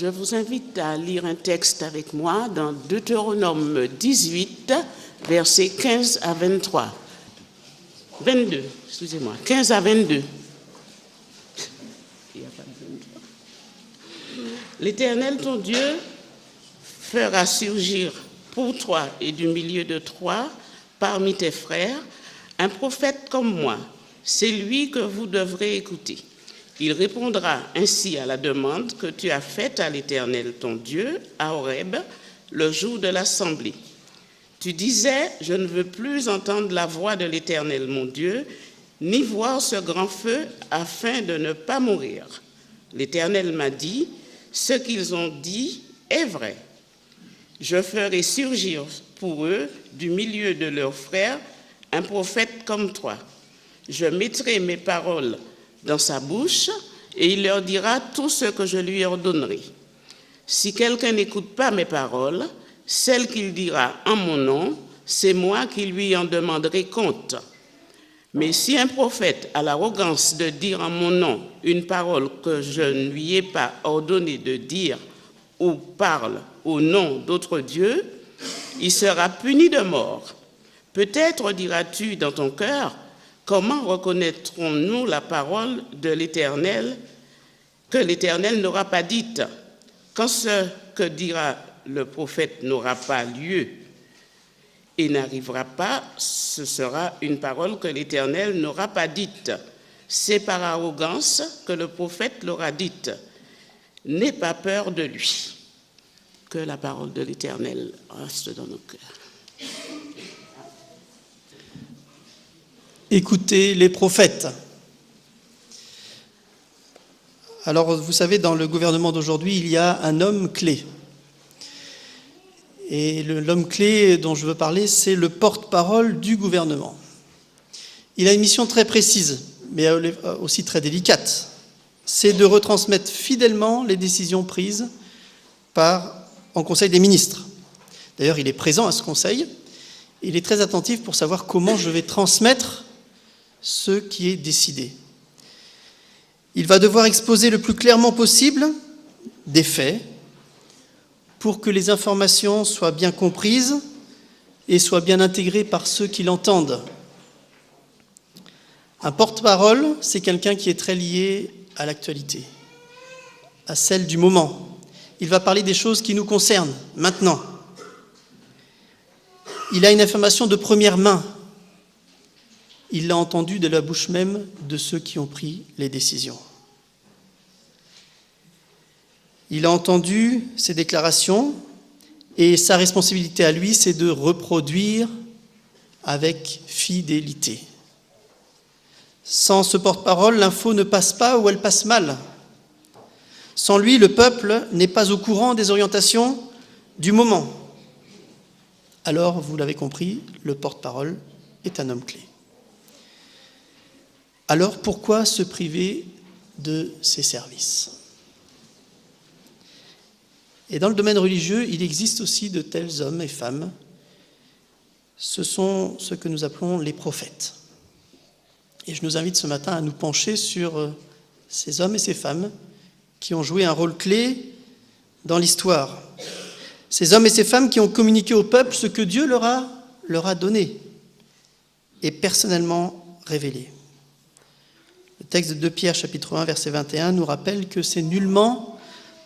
je vous invite à lire un texte avec moi dans Deutéronome 18, versets 15 à 23. 22, excusez-moi, 15 à 22. Il n'y a pas de 23. L'Éternel, ton Dieu, fera surgir pour toi et du milieu de toi, parmi tes frères, un prophète comme moi. C'est lui que vous devrez écouter. Il répondra ainsi à la demande que tu as faite à l'Éternel, ton Dieu, à Horeb, le jour de l'assemblée. Tu disais, je ne veux plus entendre la voix de l'Éternel, mon Dieu, ni voir ce grand feu afin de ne pas mourir. L'Éternel m'a dit, ce qu'ils ont dit est vrai. Je ferai surgir pour eux, du milieu de leurs frères, un prophète comme toi. Je mettrai mes paroles dans sa bouche et il leur dira tout ce que je lui ordonnerai. Si quelqu'un n'écoute pas mes paroles, celles qu'il dira en mon nom, c'est moi qui lui en demanderai compte. Mais si un prophète a l'arrogance de dire en mon nom une parole que je ne lui ai pas ordonné de dire ou parle au nom d'autres dieux, il sera puni de mort. Peut-être diras-tu dans ton cœur, comment reconnaîtrons-nous la parole de l'Éternel que l'Éternel n'aura pas dite? Quand ce que dira le prophète n'aura pas lieu et n'arrivera pas, ce sera une parole que l'Éternel n'aura pas dite. C'est par arrogance que le prophète l'aura dite. N'aie pas peur de lui. Que la parole de l'Éternel reste dans nos cœurs. Écoutez les prophètes. Alors, vous savez, dans le gouvernement d'aujourd'hui, il y a un homme clé. Et l'homme clé dont je veux parler, c'est le porte-parole du gouvernement. Il a une mission très précise, mais aussi très délicate. C'est de retransmettre fidèlement les décisions prises en Conseil des ministres. D'ailleurs, il est présent à ce Conseil. Il est très attentif pour savoir comment je vais transmettre ce qui est décidé. Il va devoir exposer le plus clairement possible des faits pour que les informations soient bien comprises et soient bien intégrées par ceux qui l'entendent. Un porte-parole, c'est quelqu'un qui est très lié à l'actualité, à celle du moment. Il va parler des choses qui nous concernent maintenant. Il a une information de première main. Il l'a entendu de la bouche même de ceux qui ont pris les décisions. Il a entendu ces déclarations et sa responsabilité à lui, c'est de reproduire avec fidélité. Sans ce porte-parole, l'info ne passe pas ou elle passe mal. Sans lui, le peuple n'est pas au courant des orientations du moment. Alors, vous l'avez compris, le porte-parole est un homme clé. Alors, pourquoi se priver de ces services? Et dans le domaine religieux, il existe aussi de tels hommes et femmes. Ce sont ceux que nous appelons les prophètes. Et je nous invite ce matin à nous pencher sur ces hommes et ces femmes qui ont joué un rôle clé dans l'histoire. Ces hommes et ces femmes qui ont communiqué au peuple ce que Dieu leur a donné et personnellement révélé. Le texte de 2 Pierre, chapitre 1, verset 21, nous rappelle que c'est nullement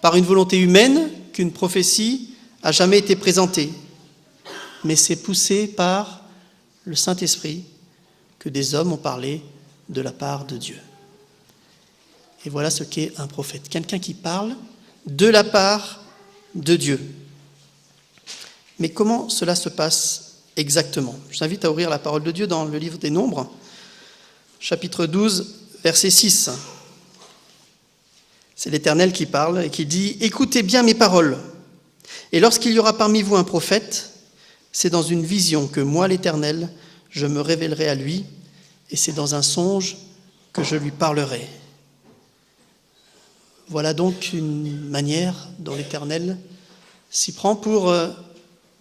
par une volonté humaine qu'une prophétie a jamais été présentée, mais c'est poussé par le Saint-Esprit que des hommes ont parlé de la part de Dieu. Et voilà ce qu'est un prophète, quelqu'un qui parle de la part de Dieu. Mais comment cela se passe exactement? Je vous invite à ouvrir la parole de Dieu dans le livre des Nombres, chapitre 12, verset 6. C'est l'Éternel qui parle et qui dit « Écoutez bien mes paroles, et lorsqu'il y aura parmi vous un prophète, c'est dans une vision que moi, l'Éternel, je me révélerai à lui, et c'est dans un songe que je lui parlerai. » Voilà donc une manière dont l'Éternel s'y prend pour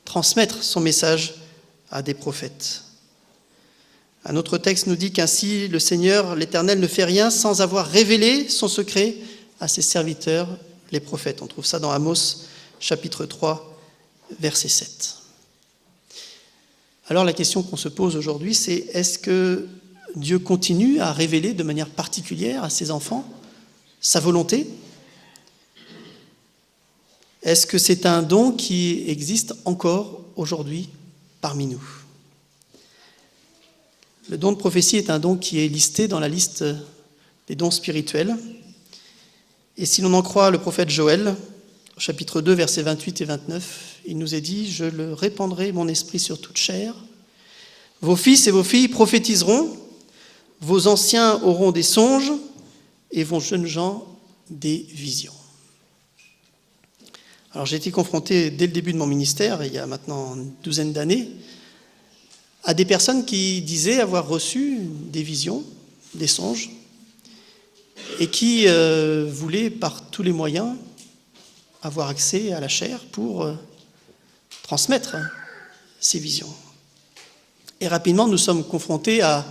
transmettre son message à des prophètes. Un autre texte nous dit qu'ainsi le Seigneur, l'Éternel, ne fait rien sans avoir révélé son secret à ses serviteurs, les prophètes. On trouve ça dans Amos, chapitre 3, verset 7. Alors la question qu'on se pose aujourd'hui, c'est est-ce que Dieu continue à révéler de manière particulière à ses enfants sa volonté ? Est-ce que c'est un don qui existe encore aujourd'hui parmi nous ? Le don de prophétie est un don qui est listé dans la liste des dons spirituels. Et si l'on en croit le prophète Joël, au chapitre 2, versets 28 et 29, il nous est dit « Je le répandrai mon esprit sur toute chair. Vos fils et vos filles prophétiseront, vos anciens auront des songes et vos jeunes gens des visions. » Alors j'ai été confronté dès le début de mon ministère, il y a maintenant une douzaine d'années, à des personnes qui disaient avoir reçu des visions, des songes, et qui voulaient par tous les moyens avoir accès à la chair pour transmettre ces visions. Et rapidement, nous sommes confrontés à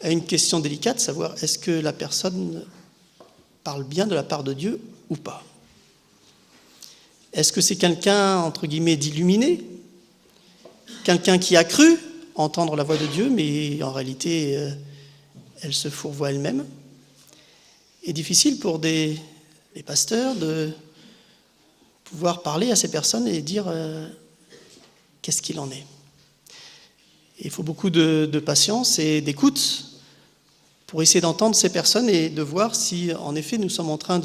une question délicate, savoir est-ce que la personne parle bien de la part de Dieu ou pas ? Est-ce que c'est quelqu'un, entre guillemets, d'illuminé ? Quelqu'un qui a cru entendre la voix de Dieu, mais en réalité, elle se fourvoie elle-même. Et difficile pour les pasteurs de pouvoir parler à ces personnes et dire qu'est-ce qu'il en est. Il faut beaucoup de patience et d'écoute pour essayer d'entendre ces personnes et de voir si, en effet, nous sommes en train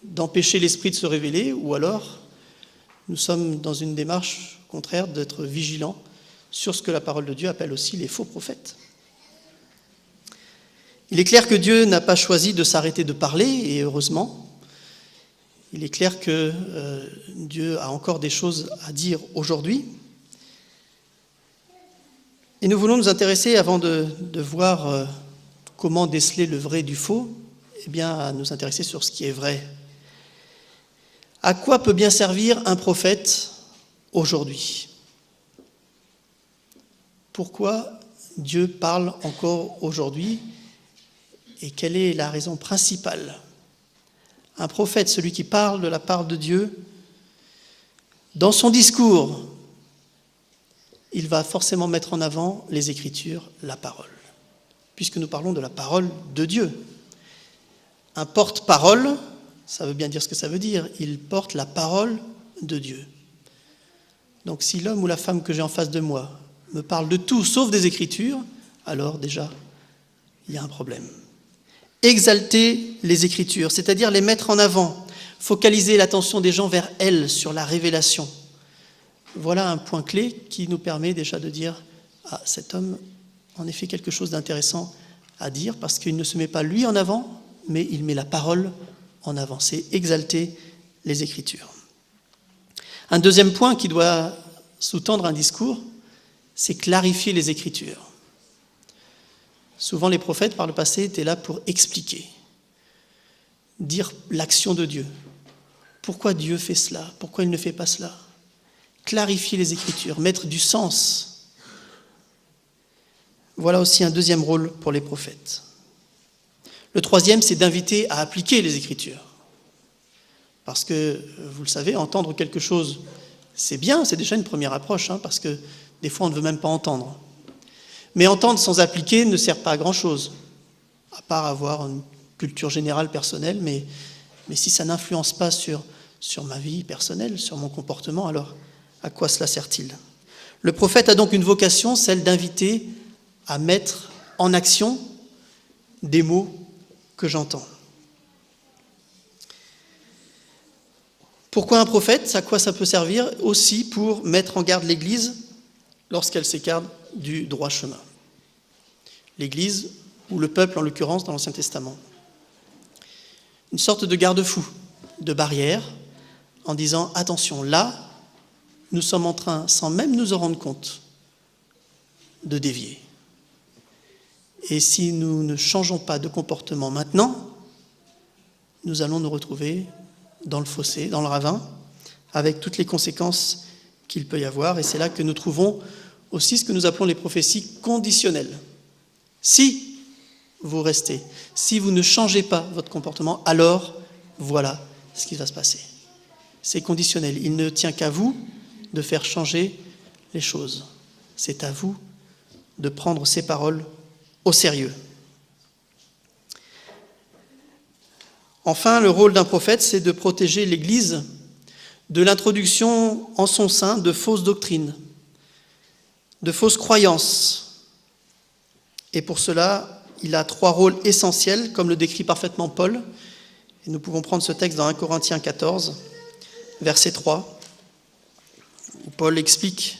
d'empêcher l'esprit de se révéler ou alors nous sommes dans une démarche contraire d'être vigilants sur ce que la parole de Dieu appelle aussi les faux prophètes. Il est clair que Dieu n'a pas choisi de s'arrêter de parler, et heureusement. Il est clair que Dieu a encore des choses à dire aujourd'hui. Et nous voulons nous intéresser, avant de voir comment déceler le vrai du faux, eh bien, à nous intéresser sur ce qui est vrai. À quoi peut bien servir un prophète aujourd'hui ? Pourquoi Dieu parle encore aujourd'hui ? Et quelle est la raison principale ? Un prophète, celui qui parle de la part de Dieu, dans son discours, il va forcément mettre en avant les Écritures, la parole, puisque nous parlons de la parole de Dieu. Un porte-parole, ça veut bien dire ce que ça veut dire, il porte la parole de Dieu. Donc si l'homme ou la femme que j'ai en face de moi me parle de tout sauf des Écritures, alors déjà, il y a un problème. Exalter les Écritures, c'est-à-dire les mettre en avant, focaliser l'attention des gens vers elles, sur la révélation. Voilà un point clé qui nous permet déjà de dire « Ah, cet homme, en effet, quelque chose d'intéressant à dire, parce qu'il ne se met pas lui en avant, mais il met la parole en avant. » C'est exalter les Écritures. Un deuxième point qui doit sous-tendre un discours, c'est clarifier les Écritures. Souvent, les prophètes, par le passé, étaient là pour expliquer, dire l'action de Dieu. Pourquoi Dieu fait cela ? Pourquoi il ne fait pas cela ? Clarifier les Écritures, mettre du sens. Voilà aussi un deuxième rôle pour les prophètes. Le troisième, c'est d'inviter à appliquer les Écritures. Parce que, vous le savez, entendre quelque chose, c'est bien, c'est déjà une première approche, parce que des fois, on ne veut même pas entendre. Mais entendre sans appliquer ne sert pas à grand-chose, à part avoir une culture générale personnelle, mais si ça n'influence pas sur ma vie personnelle, sur mon comportement, alors à quoi cela sert-il ? Le prophète a donc une vocation, celle d'inviter à mettre en action des mots que j'entends. Pourquoi un prophète ? À quoi ça peut servir ? Aussi pour mettre en garde l'Église lorsqu'elle s'écarte du droit chemin. L'Église, ou le peuple en l'occurrence dans l'Ancien Testament. Une sorte de garde-fou, de barrière, en disant « Attention, là, nous sommes en train, sans même nous en rendre compte, de dévier. Et si nous ne changeons pas de comportement maintenant, nous allons nous retrouver dans le fossé, dans le ravin, avec toutes les conséquences qu'il peut y avoir. Et c'est là que nous trouvons aussi ce que nous appelons les prophéties conditionnelles. Si vous restez, si vous ne changez pas votre comportement, alors voilà ce qui va se passer. C'est conditionnel. Il ne tient qu'à vous de faire changer les choses. C'est à vous de prendre ces paroles au sérieux. Enfin, le rôle d'un prophète, c'est de protéger l'Église de l'introduction en son sein de fausses doctrines, de fausses croyances. Et pour cela, il a 3 rôles essentiels, comme le décrit parfaitement Paul. Et nous pouvons prendre ce texte dans 1 Corinthiens 14, verset 3, où Paul explique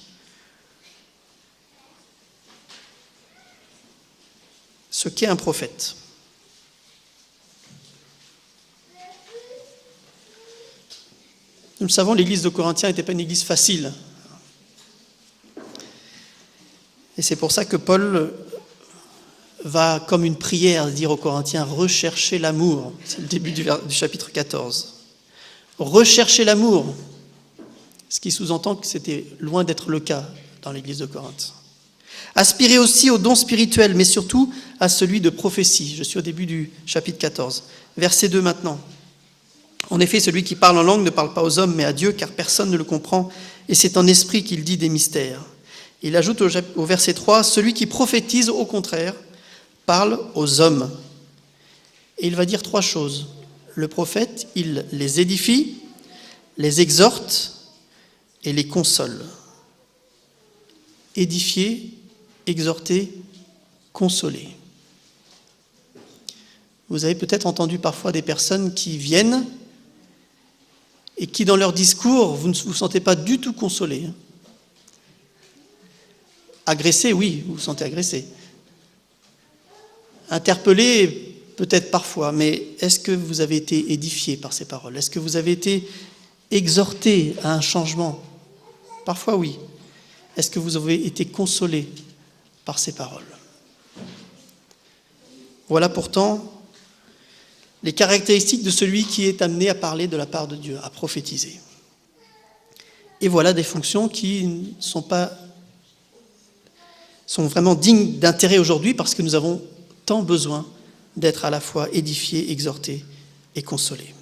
ce qu'est un prophète. Nous le savons, l'église de Corinthiens n'était pas une église facile. Et c'est pour ça que Paul va, comme une prière, dire aux Corinthiens, recherchez l'amour. C'est le début du chapitre 14. Recherchez l'amour. Ce qui sous-entend que c'était loin d'être le cas dans l'église de Corinthe. Aspirez aussi au don spirituel, mais surtout à celui de prophétie. Je suis au début du chapitre 14. Verset 2 maintenant. En effet, celui qui parle en langue ne parle pas aux hommes, mais à Dieu, car personne ne le comprend, et c'est en esprit qu'il dit des mystères. Il ajoute au verset 3, celui qui prophétise, au contraire, parle aux hommes. Et il va dire 3 choses. Le prophète, il les édifie, les exhorte et les console. Édifier, exhorter, consoler. Vous avez peut-être entendu parfois des personnes qui viennent et qui, dans leur discours, vous ne vous sentez pas du tout consolé. Agressé, oui, vous vous sentez agressé. Interpellé, peut-être parfois, mais est-ce que vous avez été édifié par ces paroles? Est-ce que vous avez été exhorté à un changement? Parfois, oui. Est-ce que vous avez été consolé par ces paroles? Voilà pourtant les caractéristiques de celui qui est amené à parler de la part de Dieu, à prophétiser. Et voilà des fonctions qui sont vraiment dignes d'intérêt aujourd'hui parce que nous avons tant besoin d'être à la fois édifiés, exhortés et consolés.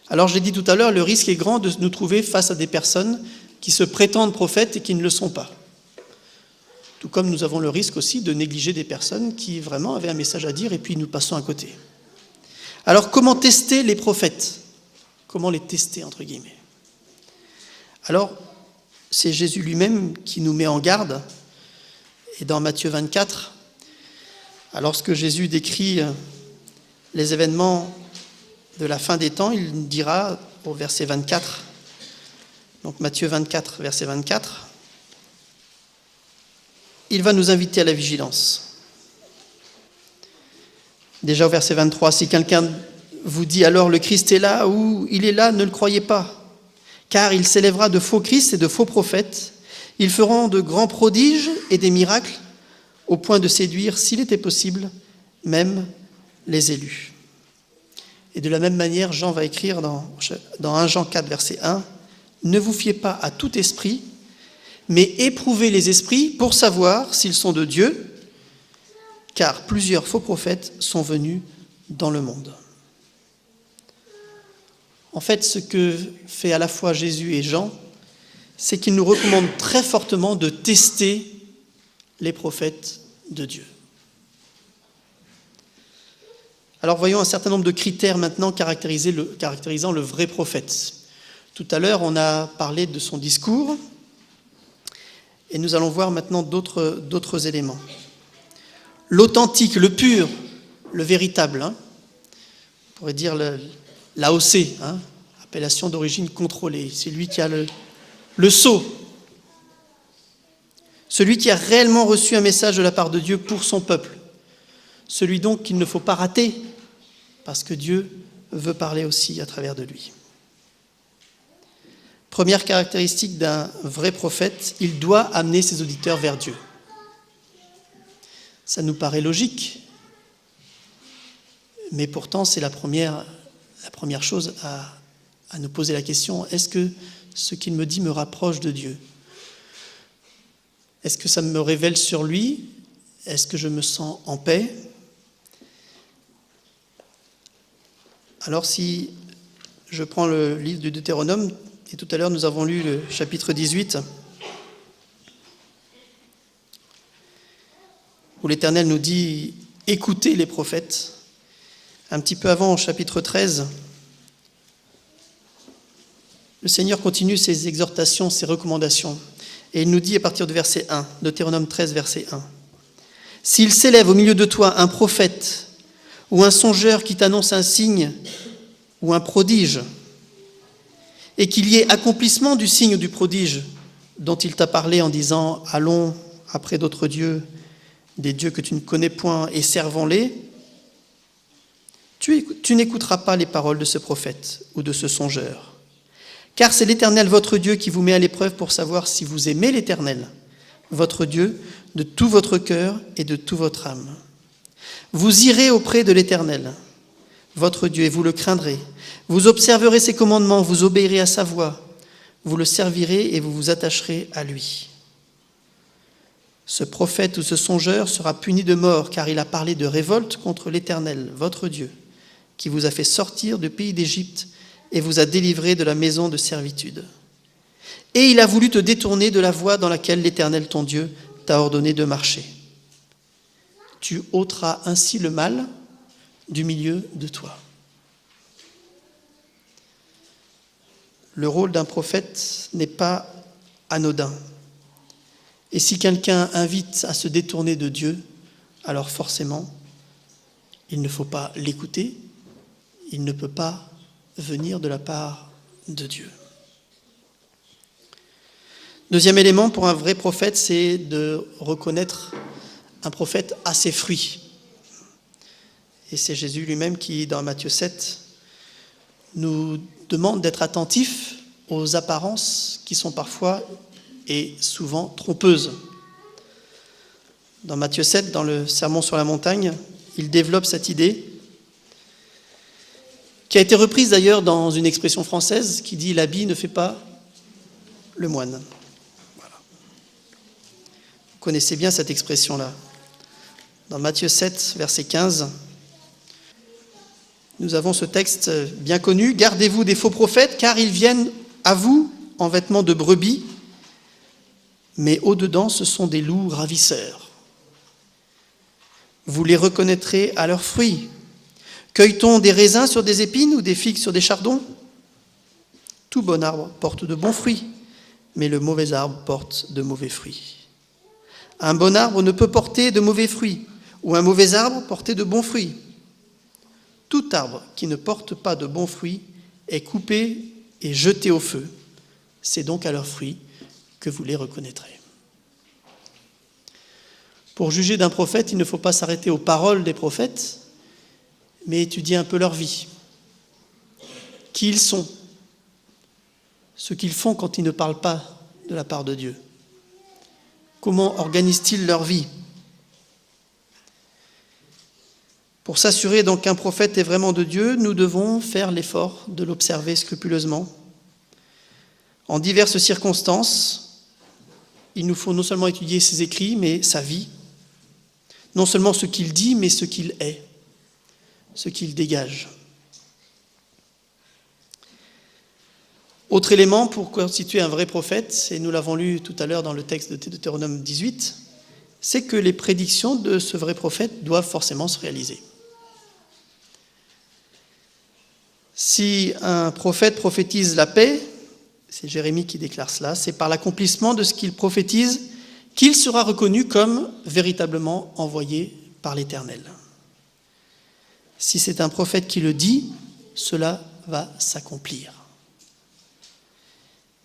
Alors, je l'ai dit tout à l'heure, le risque est grand de nous trouver face à des personnes qui se prétendent prophètes et qui ne le sont pas. Tout comme nous avons le risque aussi de négliger des personnes qui vraiment avaient un message à dire et puis nous passons à côté. Alors, comment tester les prophètes? Comment les tester, entre guillemets? Alors, c'est Jésus lui-même qui nous met en garde. Et dans Matthieu 24, lorsque Jésus décrit les événements de la fin des temps, il dira au verset 24, donc Matthieu 24, verset 24, il va nous inviter à la vigilance. Déjà au verset 23, si quelqu'un vous dit alors le Christ est là ou il est là, ne le croyez pas, car il s'élèvera de faux Christ et de faux prophètes. Ils feront de grands prodiges et des miracles au point de séduire, s'il était possible, même les élus. Et de la même manière, Jean va écrire dans 1 Jean 4, verset 1, « Ne vous fiez pas à tout esprit, mais éprouvez les esprits pour savoir s'ils sont de Dieu, car plusieurs faux prophètes sont venus dans le monde. » En fait, ce que fait à la fois Jésus et Jean, c'est qu'il nous recommande très fortement de tester les prophètes de Dieu. Alors voyons un certain nombre de critères maintenant caractérisant le vrai prophète. Tout à l'heure, on a parlé de son discours, et nous allons voir maintenant d'autres éléments. L'authentique, le pur, le véritable, on pourrait dire l'AOC, appellation d'origine contrôlée, c'est lui qui a le sceau, celui qui a réellement reçu un message de la part de Dieu pour son peuple, celui donc qu'il ne faut pas rater, parce que Dieu veut parler aussi à travers de lui. Première caractéristique d'un vrai prophète, il doit amener ses auditeurs vers Dieu. Ça nous paraît logique, mais pourtant c'est la première chose à nous poser la question, est-ce que ce qu'il me dit me rapproche de Dieu? Est-ce que ça me révèle sur lui? Est-ce que je me sens en paix? Alors si je prends le livre du Deutéronome, et tout à l'heure nous avons lu le chapitre 18, où l'Éternel nous dit « Écoutez les prophètes ». Un petit peu avant, au chapitre 13, le Seigneur continue ses exhortations, ses recommandations. Et il nous dit à partir du verset 1, Deutéronome 13, verset 1, « S'il s'élève au milieu de toi un prophète ou un songeur qui t'annonce un signe ou un prodige, et qu'il y ait accomplissement du signe ou du prodige dont il t'a parlé en disant « Allons après d'autres dieux, des dieux que tu ne connais point, et servons-les », tu n'écouteras pas les paroles de ce prophète ou de ce songeur. Car c'est l'Éternel, votre Dieu, qui vous met à l'épreuve pour savoir si vous aimez l'Éternel, votre Dieu, de tout votre cœur et de toute votre âme. Vous irez auprès de l'Éternel, votre Dieu, et vous le craindrez. Vous observerez ses commandements, vous obéirez à sa voix, vous le servirez et vous vous attacherez à lui. Ce prophète ou ce songeur sera puni de mort, car il a parlé de révolte contre l'Éternel, votre Dieu, qui vous a fait sortir du pays d'Égypte et vous a délivré de la maison de servitude. Et il a voulu te détourner de la voie dans laquelle l'Éternel, ton Dieu, t'a ordonné de marcher. Tu ôteras ainsi le mal du milieu de toi. Le rôle d'un prophète n'est pas anodin. Et si quelqu'un invite à se détourner de Dieu, alors forcément, il ne faut pas l'écouter, il ne peut pas venir de la part de Dieu. Deuxième élément pour un vrai prophète, c'est de reconnaître un prophète à ses fruits. Et c'est Jésus lui-même qui, dans Matthieu 7, nous demande d'être attentifs aux apparences qui sont parfois et souvent trompeuses. Dans Matthieu 7, dans le Sermon sur la montagne, il développe cette idée qui a été reprise d'ailleurs dans une expression française qui dit « l'habit ne fait pas le moine ». Voilà. Vous connaissez bien cette expression-là. Dans Matthieu 7, verset 15, nous avons ce texte bien connu « Gardez-vous des faux prophètes, car ils viennent à vous en vêtements de brebis, mais au-dedans, ce sont des loups ravisseurs. Vous les reconnaîtrez à leurs fruits. Cueille-t-on des raisins sur des épines ou des figues sur des chardons ? Tout bon arbre porte de bons fruits, mais le mauvais arbre porte de mauvais fruits. Un bon arbre ne peut porter de mauvais fruits, ou un mauvais arbre porter de bons fruits. Tout arbre qui ne porte pas de bons fruits est coupé et jeté au feu. C'est donc à leurs fruits que vous les reconnaîtrez. Pour juger d'un prophète, il ne faut pas s'arrêter aux paroles des prophètes, mais étudier un peu leur vie. Qui ils sont, ce qu'ils font quand ils ne parlent pas de la part de Dieu. Comment organisent-ils leur vie ? Pour s'assurer donc qu'un prophète est vraiment de Dieu, nous devons faire l'effort de l'observer scrupuleusement. En diverses circonstances, il nous faut non seulement étudier ses écrits, mais sa vie. Non seulement ce qu'il dit, mais ce qu'il est, ce qu'il dégage. Autre élément pour constituer un vrai prophète, et nous l'avons lu tout à l'heure dans le texte de Deutéronome 18, c'est que les prédictions de ce vrai prophète doivent forcément se réaliser. Si un prophète prophétise la paix, c'est Jérémie qui déclare cela, c'est par l'accomplissement de ce qu'il prophétise qu'il sera reconnu comme véritablement envoyé par l'Éternel. Si c'est un prophète qui le dit, cela va s'accomplir.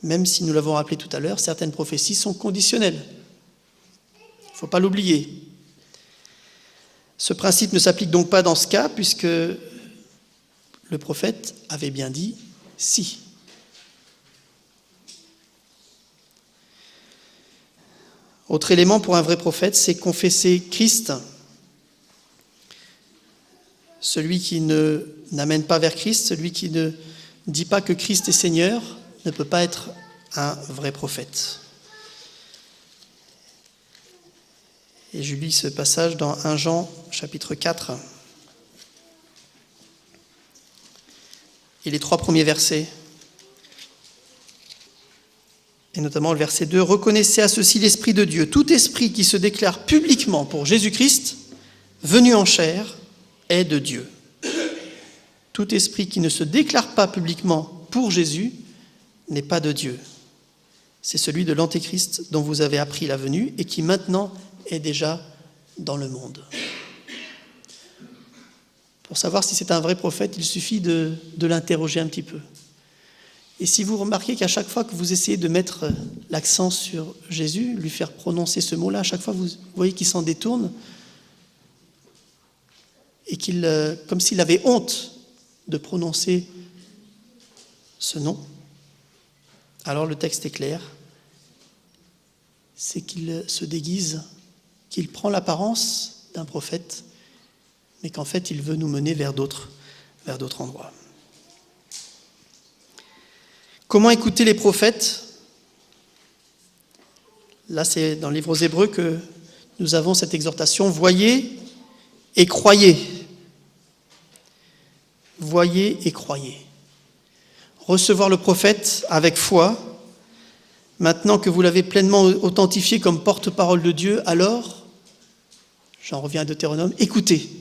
Même si nous l'avons rappelé tout à l'heure, certaines prophéties sont conditionnelles. Il ne faut pas l'oublier. Ce principe ne s'applique donc pas dans ce cas, puisque le prophète avait bien dit « si ». Autre élément pour un vrai prophète, c'est confesser Christ. Celui qui n'amène pas vers Christ, celui qui ne dit pas que Christ est Seigneur, ne peut pas être un vrai prophète. Et je lis ce passage dans 1 Jean, chapitre 4. et les 3 premiers versets, et notamment le verset 2, « Reconnaissez à ceci l'Esprit de Dieu. Tout esprit qui se déclare publiquement pour Jésus-Christ, venu en chair, est de Dieu. Tout esprit qui ne se déclare pas publiquement pour Jésus n'est pas de Dieu. C'est celui de l'Antéchrist dont vous avez appris la venue et qui maintenant est déjà dans le monde. » Pour savoir si c'est un vrai prophète, il suffit de l'interroger un petit peu. Et si vous remarquez qu'à chaque fois que vous essayez de mettre l'accent sur Jésus, lui faire prononcer ce mot-là, à chaque fois vous voyez qu'il s'en détourne et comme s'il avait honte de prononcer ce nom, alors le texte est clair, c'est qu'il se déguise, qu'il prend l'apparence d'un prophète, mais qu'en fait il veut nous mener vers d'autres endroits. Comment écouter les prophètes ? Là, c'est dans le livre aux Hébreux que nous avons cette exhortation « Voyez et croyez ». Voyez et croyez. Recevoir le prophète avec foi, maintenant que vous l'avez pleinement authentifié comme porte-parole de Dieu, alors, j'en reviens à Deutéronome, écoutez.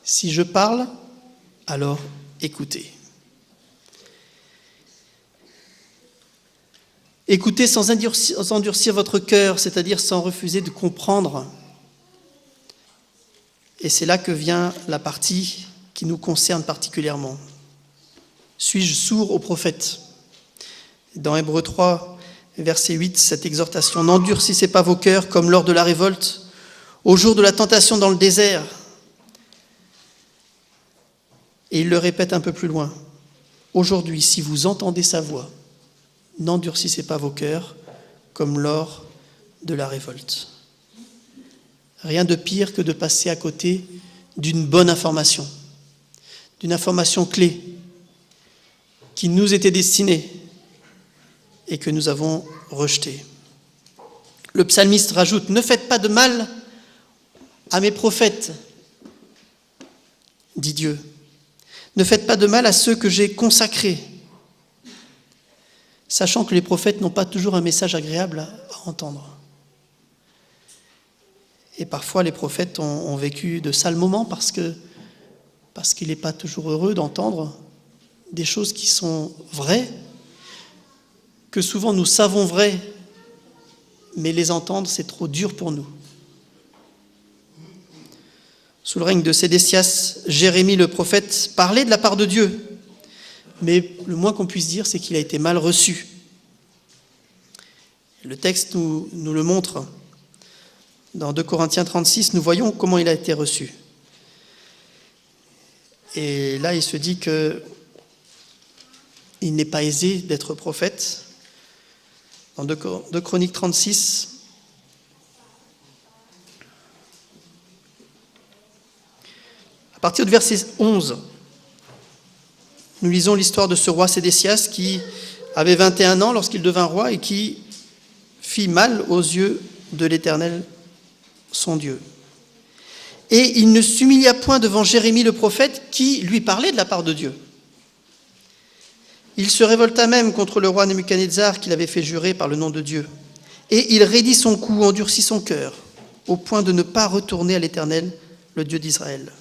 Si je parle, alors écoutez. Écoutez sans endurcir votre cœur, c'est-à-dire sans refuser de comprendre. Et c'est là que vient la partie qui nous concerne particulièrement. Suis-je sourd au prophète ? Dans Hébreux 3, verset 8, cette exhortation « N'endurcissez pas vos cœurs comme lors de la révolte, au jour de la tentation dans le désert. » Et il le répète un peu plus loin. « Aujourd'hui, si vous entendez sa voix, n'endurcissez pas vos cœurs comme lors de la révolte. » Rien de pire que de passer à côté d'une bonne information, d'une information clé qui nous était destinée et que nous avons rejetée. Le psalmiste rajoute « Ne faites pas de mal à mes prophètes, dit Dieu. Ne faites pas de mal à ceux que j'ai consacrés. » Sachant que les prophètes n'ont pas toujours un message agréable à entendre. Et parfois, les prophètes ont vécu de sales moments parce qu'il n'est pas toujours heureux d'entendre des choses qui sont vraies, que souvent nous savons vraies, mais les entendre, c'est trop dur pour nous. Sous le règne de Sédécias, Jérémie le prophète parlait de la part de Dieu, mais le moins qu'on puisse dire, c'est qu'il a été mal reçu. Le texte nous le montre. Dans 2 Corinthiens 36, nous voyons comment il a été reçu. Et là, il se dit qu'il n'est pas aisé d'être prophète. Dans 2 Chroniques 36, à partir du verset 11, nous lisons l'histoire de ce roi Sédécias qui avait 21 ans lorsqu'il devint roi et qui fit mal aux yeux de l'Éternel, son Dieu. Et il ne s'humilia point devant Jérémie le prophète qui lui parlait de la part de Dieu. Il se révolta même contre le roi Nebuchadnezzar qu'il avait fait jurer par le nom de Dieu. Et il raidit son cou, endurcit son cœur, au point de ne pas retourner à l'Éternel, le Dieu d'Israël.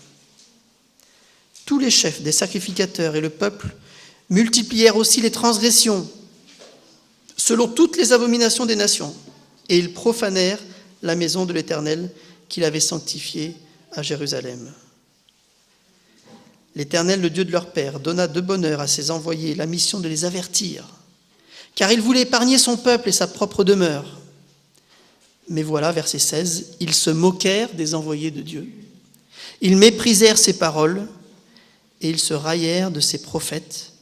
Tous les chefs des sacrificateurs et le peuple multiplièrent aussi les transgressions, selon toutes les abominations des nations, et ils profanèrent la maison de l'Éternel qu'il avait sanctifiée à Jérusalem. L'Éternel, le Dieu de leur père, donna de bonne heure à ses envoyés la mission de les avertir, car il voulait épargner son peuple et sa propre demeure. Mais voilà, verset 16, ils se moquèrent des envoyés de Dieu. Ils méprisèrent ses paroles et ils se raillèrent de ses prophètes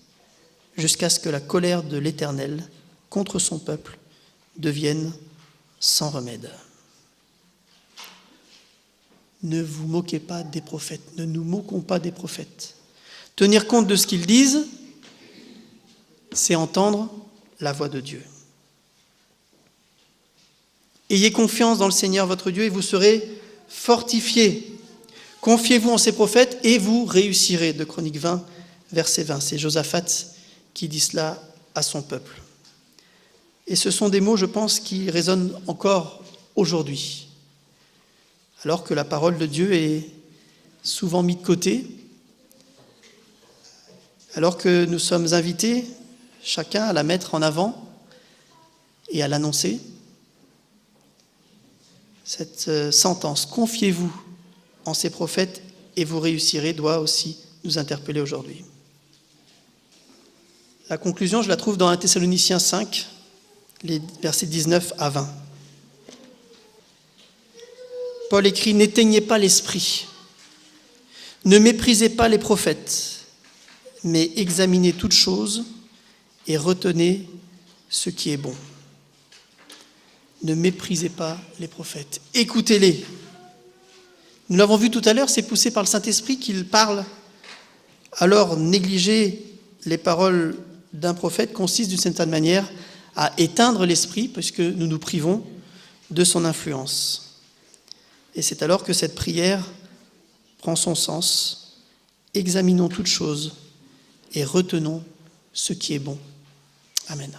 jusqu'à ce que la colère de l'Éternel contre son peuple devienne sans remède. Ne vous moquez pas des prophètes, ne nous moquons pas des prophètes. Tenir compte de ce qu'ils disent, c'est entendre la voix de Dieu. Ayez confiance dans le Seigneur votre Dieu et vous serez fortifiés. Confiez-vous en ces prophètes et vous réussirez, de Chroniques 20, verset 20. C'est Josaphat qui dit cela à son peuple. Et ce sont des mots, je pense, qui résonnent encore aujourd'hui, alors que la parole de Dieu est souvent mise de côté, alors que nous sommes invités, chacun, à la mettre en avant et à l'annoncer. Cette sentence, confiez-vous en ces prophètes et vous réussirez, doit aussi nous interpeller aujourd'hui. La conclusion, je la trouve dans 1 Thessaloniciens 5, les versets 19 à 20. Paul écrit « N'éteignez pas l'esprit, ne méprisez pas les prophètes, mais examinez toutes choses et retenez ce qui est bon. » Ne méprisez pas les prophètes, écoutez-les. Nous l'avons vu tout à l'heure, c'est poussé par le Saint-Esprit qu'il parle. Alors, négliger les paroles d'un prophète consiste d'une certaine manière à éteindre l'esprit, puisque nous nous privons de son influence. Et c'est alors que cette prière prend son sens. Examinons toutes choses et retenons ce qui est bon. Amen.